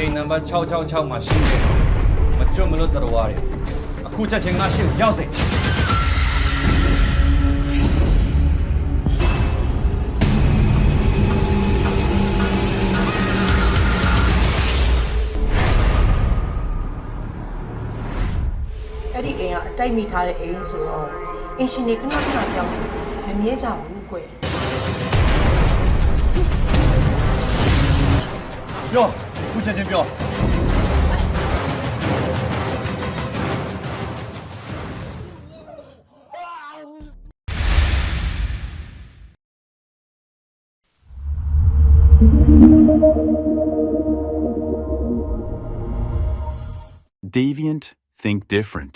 အိမ်နံပါတ်666မှာရှိတယ်မကျွတ်မလို့တော်ရတယ်အခုချက်ချင်းငါရှိကိုရောက်စေအဲ့ဒီအိမ်ကအတိုက်မိထားတဲ့အိမ်ဆိုတော့အင်ရှင်နေခဏခဏပြောင်းမမြဲကြဘူးကွယ် ပြောခုချက်ချင်းပြော Deviant, think different.